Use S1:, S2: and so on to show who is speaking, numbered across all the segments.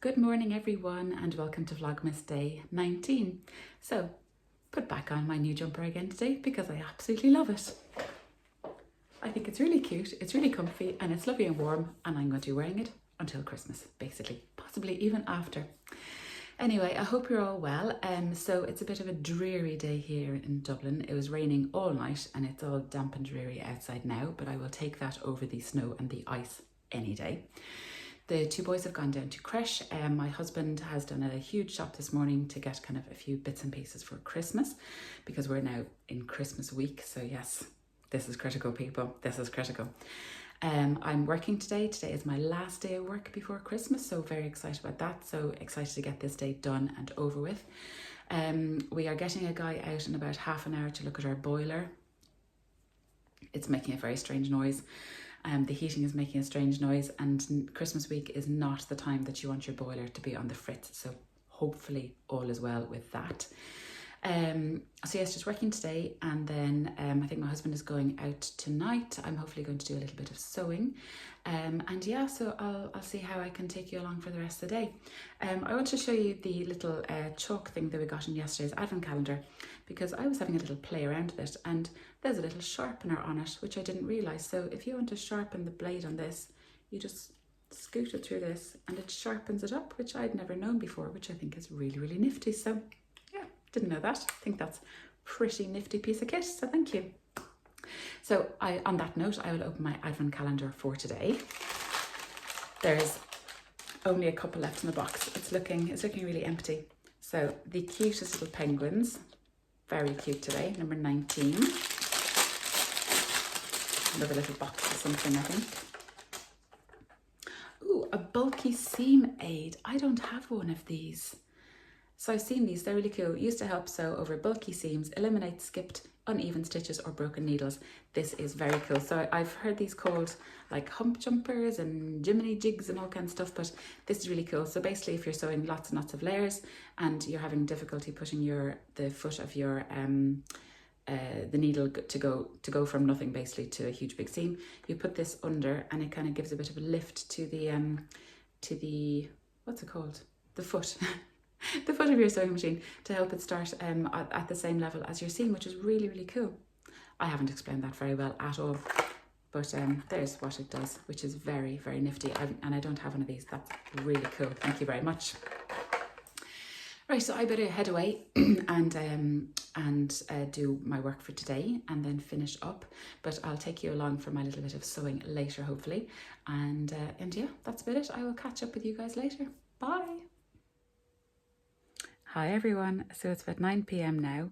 S1: Good morning everyone and welcome to Vlogmas day 19. So, put back on my new jumper again today because I absolutely love it. I think it's really cute, it's really comfy and it's lovely and warm, and I'm going to be wearing it until Christmas basically, possibly even after. Anyway, I hope you're all well. So it's a bit of a dreary day here in Dublin. It was raining all night and it's all damp and dreary outside now, but I will take that over the snow and the ice any day. The two boys have gone down to Crochet. My husband has done a huge shop this morning to get kind of a few bits and pieces for Christmas because we're now in Christmas week. So yes, this is critical, people. This is critical. I'm working today. Today is my last day of work before Christmas, so very excited about that. So excited to get this day done and over with. We are getting a guy out in about half an hour to look at our boiler. It's making a very strange noise. The heating is making a strange noise, and Christmas week is not the time that you want your boiler to be on the fritz. So hopefully all is well with that. So yes, just working today, and then I think my husband is going out tonight. I'm hopefully going to do a little bit of sewing, and yeah, so I'll see how I can take you along for the rest of the day. I want to show you the little chalk thing that we got in yesterday's advent calendar, because I was having a little play around with it, and there's a little sharpener on it, which I didn't realise. So if you want to sharpen the blade on this, you just scoot it through this and it sharpens it up, which I'd never known before, which I think is really, really nifty. So didn't know that. I think that's a pretty nifty piece of kit, so thank you. So on that note, I will open my advent calendar for today. There's only a couple left in the box. It's looking really empty. So the cutest little penguins, very cute today, number 19. Another little box of something, I think. Ooh, a bulky seam aid. I don't have one of these. So I've seen these, they're really cool. Used to help sew over bulky seams, eliminate skipped, uneven stitches or broken needles. This is very cool. So I've heard these called like hump jumpers and Jiminy jigs and all kinds of stuff, but this is really cool. So basically if you're sewing lots and lots of layers and you're having difficulty putting the foot of your the needle to go from nothing basically to a huge big seam, you put this under and it kind of gives a bit of a lift to the what's it called? The foot. The foot of your sewing machine to help it start at the same level as your seam, which is really, really cool. I haven't explained that very well at all, but there's what it does, which is very, very nifty. And I don't have one of these. That's really cool. Thank you very much. Right, so I better head away and do my work for today and then finish up. But I'll take you along for my little bit of sewing later, hopefully. And yeah, that's about it. I will catch up with you guys later. Bye. Hi everyone, so it's about 9 p.m. now.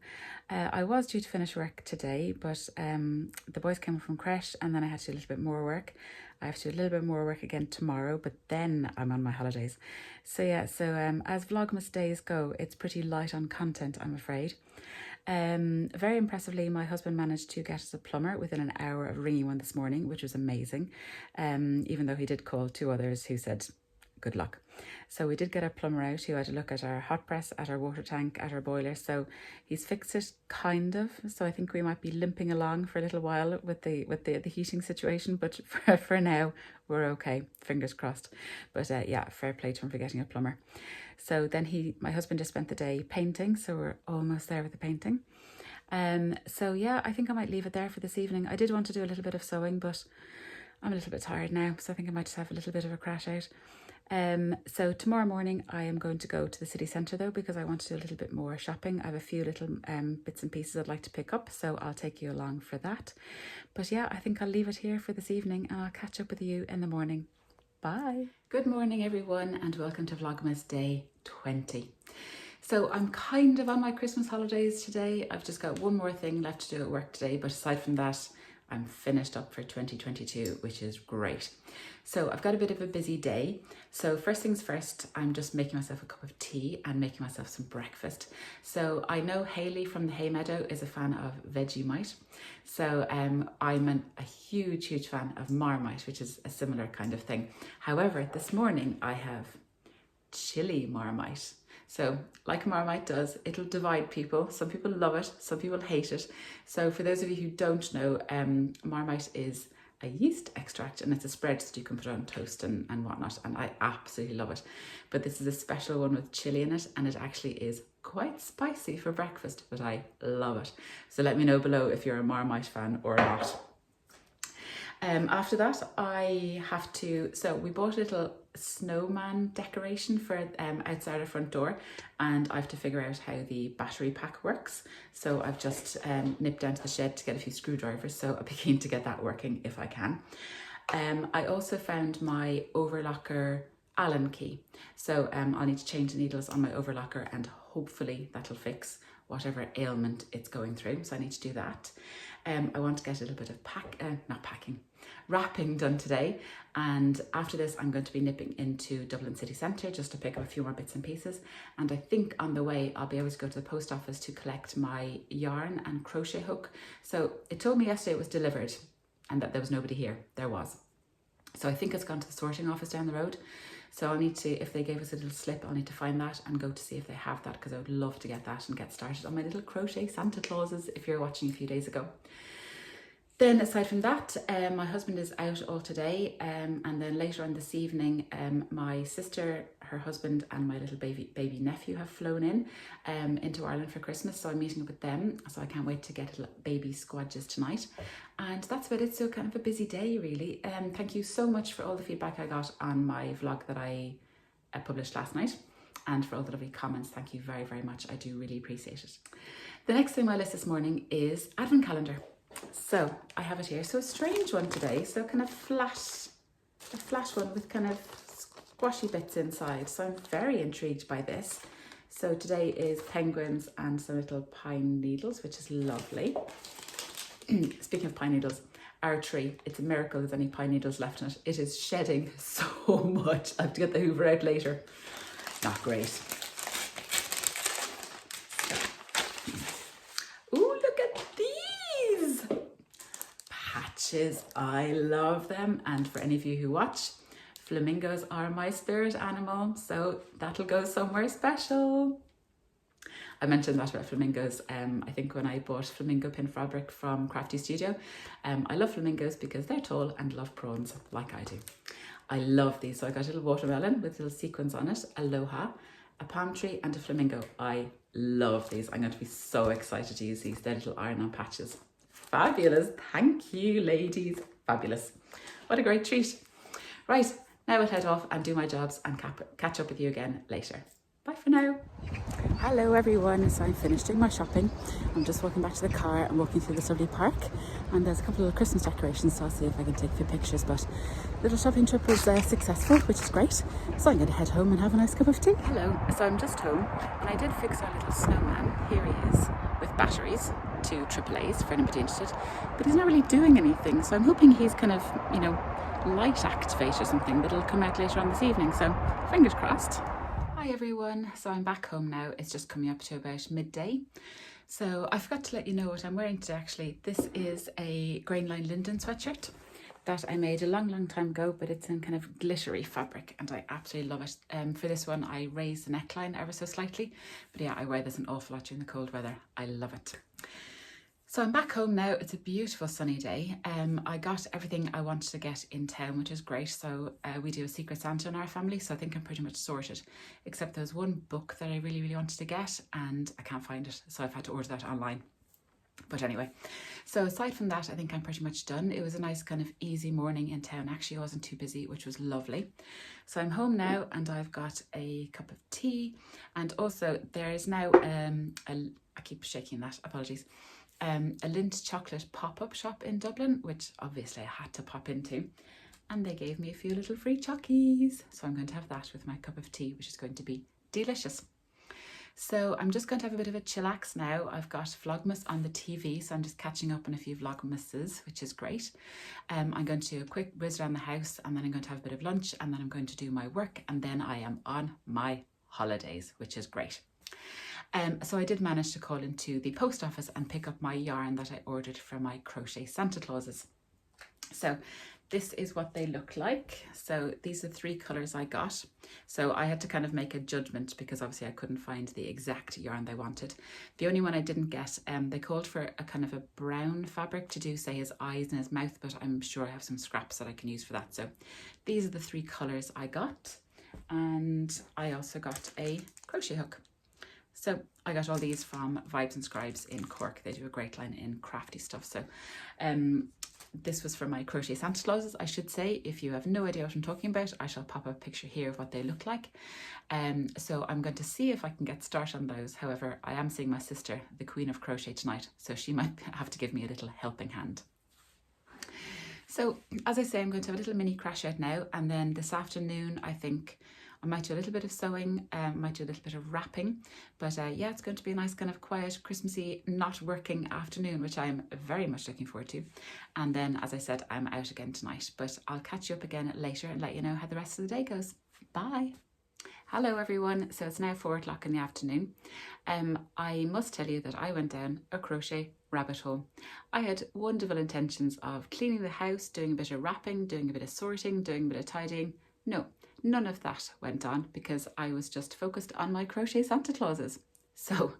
S1: I was due to finish work today, but the boys came from Crochet and then I had to do a little bit more work. I have to do a little bit more work again tomorrow, but then I'm on my holidays. So yeah, as Vlogmas days go, it's pretty light on content, I'm afraid. Very impressively, my husband managed to get us a plumber within an hour of ringing one this morning, which was amazing, even though he did call two others who said, good luck. So we did get our plumber out who had a look at our hot press, at our water tank, at our boiler. So he's fixed it kind of. So I think we might be limping along for a little while with the heating situation, but for now we're okay. Fingers crossed. But yeah, fair play to him for getting a plumber. So then my husband just spent the day painting, so we're almost there with the painting. So yeah, I think I might leave it there for this evening. I did want to do a little bit of sewing, but I'm a little bit tired now, so I think I might just have a little bit of a crash out. So tomorrow morning I am going to go to the city centre though, because I want to do a little bit more shopping. I have a few little bits and pieces I'd like to pick up, so I'll take you along for that. But yeah, I think I'll leave it here for this evening and I'll catch up with you in the morning. Bye. Good morning everyone and welcome to Vlogmas day 20. So I'm kind of on my Christmas holidays today. I've just got one more thing left to do at work today, but aside from that, I'm finished up for 2022, which is great. So I've got a bit of a busy day. So first things first, I'm just making myself a cup of tea and making myself some breakfast. So I know Hayley from the Hay Meadow is a fan of Vegemite. So I'm a huge, huge fan of Marmite, which is a similar kind of thing. However, this morning I have chili Marmite. So like Marmite does, it'll divide people. Some people love it, some people hate it. So for those of you who don't know, Marmite is a yeast extract, and it's a spread that you can put on toast and whatnot, and I absolutely love it. But this is a special one with chili in it, and it actually is quite spicy for breakfast, but I love it. So let me know below if you're a Marmite fan or not. After that, we bought a little snowman decoration for outside our front door, and I have to figure out how the battery pack works. So I've just nipped down to the shed to get a few screwdrivers, so I'll be keen to get that working if I can. I also found my overlocker Allen key. So I'll need to change the needles on my overlocker, and hopefully that'll fix whatever ailment it's going through. So I need to do that. I want to get a little bit of wrapping done today, and after this I'm going to be nipping into Dublin city centre just to pick up a few more bits and pieces, and I think on the way I'll be able to go to the post office to collect my yarn and crochet hook. So it told me yesterday it was delivered and that there was nobody here. There was. So I think it's gone to the sorting office down the road. So I'll need to, if they gave us a little slip, I'll need to find that and go to see if they have that, because I would love to get that and get started on my little crochet Santa Clauses if you're watching a few days ago. Then aside from that, my husband is out all today, and then later on this evening, my sister, her husband and my little baby nephew have flown in into Ireland for Christmas, so I'm meeting up with them, so I can't wait to get little baby squadges tonight. And that's about it, so kind of a busy day really. Thank you so much for all the feedback I got on my vlog that I published last night, and for all the lovely comments. Thank you very, very much. I do really appreciate it. The next thing on my list this morning is Advent calendar. So I have it here. So a strange one today. So kind of a flat one with kind of squashy bits inside. So I'm very intrigued by this. So today is penguins and some little pine needles, which is lovely. Speaking of pine needles, our tree, it's a miracle there's any pine needles left in it. It is shedding so much. I have to get the hoover out later. Not great. I love them, and for any of you who watch, flamingos are my spirit animal, so that'll go somewhere special. I mentioned that about flamingos, I think when I bought flamingo pin fabric from Crafty Studio. I love flamingos because they're tall and love prawns like I do. I love these. So I got a little watermelon with little sequins on it, aloha, a palm tree and a flamingo. I love these. I'm going to be so excited to use these. They're little iron-on patches. Fabulous. Thank you, ladies. Fabulous. What a great treat. Right, now I'll head off and do my jobs and catch up with you again later. Bye for now. Hello everyone, so I'm finished doing my shopping. I'm just walking back to the car and walking through this lovely park, and there's a couple of Christmas decorations, so I'll see if I can take a few pictures, but the little shopping trip was successful, which is great. So I'm going to head home and have a nice cup of tea. Hello, so I'm just home and I did fix our little snowman. Here he is with batteries, 2 AAAs for anybody interested, but he's not really doing anything, so I'm hoping he's kind of, you know, light activate or something that'll come out later on this evening, so fingers crossed. Hi everyone, so I'm back home now. It's just coming up to about midday. So I forgot to let you know what I'm wearing today actually. This is a grain line linden sweatshirt that I made a long time ago, but it's in kind of glittery fabric and I absolutely love it. For this one I raised the neckline ever so slightly, but yeah, I wear this an awful lot during the cold weather. I love it. So I'm back home now. It's a beautiful sunny day. I got everything I wanted to get in town, which is great. So we do a Secret Santa in our family, so I think I'm pretty much sorted, except there's one book that I really wanted to get and I can't find it, so I've had to order that online. But anyway, so aside from that, I think I'm pretty much done. It was a nice kind of easy morning in town. Actually, I wasn't too busy, which was lovely. So I'm home now and I've got a cup of tea, and also there is now I keep shaking that, apologies. A Lindt chocolate pop-up shop in Dublin, which obviously I had to pop into, and they gave me a few little free chockies, so I'm going to have that with my cup of tea, which is going to be delicious. So I'm just going to have a bit of a chillax now. I've got Vlogmas on the TV, so I'm just catching up on a few Vlogmases, which is great. I'm going to do a quick whiz around the house, and then I'm going to have a bit of lunch, and then I'm going to do my work, and then I am on my holidays, which is great. So I did manage to call into the post office and pick up my yarn that I ordered for my crochet Santa Clauses. So this is what they look like. So these are 3 colours I got. So I had to kind of make a judgment because obviously I couldn't find the exact yarn they wanted. The only one I didn't get, they called for a kind of a brown fabric to do, say, his eyes and his mouth, but I'm sure I have some scraps that I can use for that. So these are the 3 colours I got. And I also got a crochet hook. So I got all these from Vibes and Scribes in Cork. They do a great line in crafty stuff. So this was for my crochet Santa Clauses, I should say. If you have no idea what I'm talking about, I shall pop a picture here of what they look like. So I'm going to see if I can get started on those. However, I am seeing my sister, the Queen of Crochet, tonight, so she might have to give me a little helping hand. So as I say, I'm going to have a little mini crash out now, and then this afternoon I think I might do a little bit of sewing, might do a little bit of wrapping, but yeah, it's going to be a nice kind of quiet, Christmassy, not working afternoon, which I'm very much looking forward to. And then, as I said, I'm out again tonight, but I'll catch you up again later and let you know how the rest of the day goes. Bye. Hello everyone, so it's now 4 o'clock in the afternoon. I must tell you that I went down a crochet rabbit hole. I had wonderful intentions of cleaning the house, doing a bit of wrapping, doing a bit of sorting, doing a bit of tidying. No, none of that went on because I was just focused on my crochet Santa Clauses. So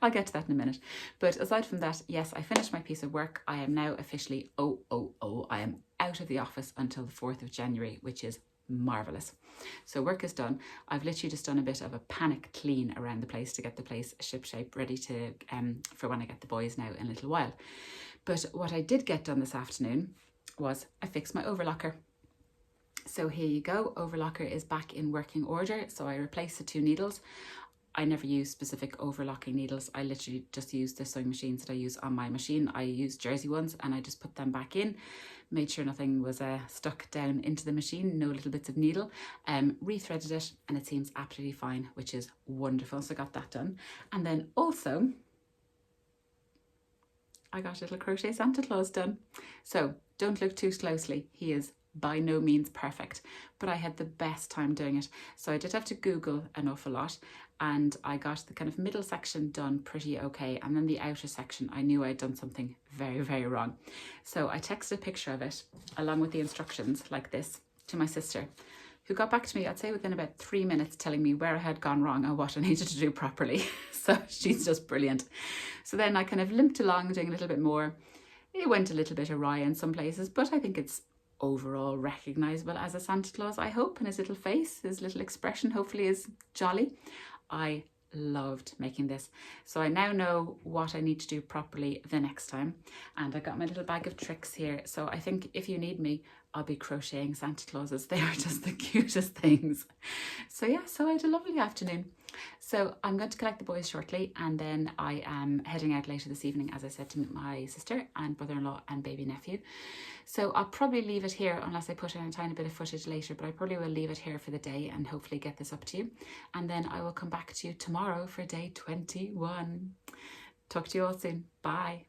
S1: I'll get to that in a minute. But aside from that, yes, I finished my piece of work. I am now officially OOO. I am out of the office until the 4th of January, which is marvellous. So work is done. I've literally just done a bit of a panic clean around the place to get the place shipshape ready to for when I get the boys now in a little while. But what I did get done this afternoon was I fixed my overlocker. So here you go, overlocker is back in working order. So I replaced the 2 needles. I never use specific overlocking needles. I literally just use the sewing machines that I use on my machine. I use jersey ones and I just put them back in, made sure nothing was stuck down into the machine, no little bits of needle, rethreaded it, and it seems absolutely fine, which is wonderful. So I got that done. And then also I got a little crochet Santa Claus done. So don't look too closely. He is by no means perfect, but I had the best time doing it. So I did have to Google an awful lot, and I got the kind of middle section done pretty okay, and then the outer section I knew I'd done something very, very wrong. So I texted a picture of it along with the instructions like this to my sister, who got back to me, I'd say within about 3 minutes, telling me where I had gone wrong and what I needed to do properly. So she's just brilliant. So then I kind of limped along doing a little bit more. It went a little bit awry in some places, but I think it's overall recognisable as a Santa Claus, I hope, and his little face, his little expression hopefully is jolly. I loved making this. So I now know what I need to do properly the next time, and I got my little bag of tricks here. So I think if you need me, I'll be crocheting Santa Clauses. They are just the cutest things. So yeah, so I had a lovely afternoon. So I'm going to collect the boys shortly, and then I am heading out later this evening, as I said, to meet my sister and brother-in-law and baby nephew. So I'll probably leave it here unless I put in a tiny bit of footage later, but I probably will leave it here for the day and hopefully get this up to you. And then I will come back to you tomorrow for day 21. Talk to you all soon. Bye.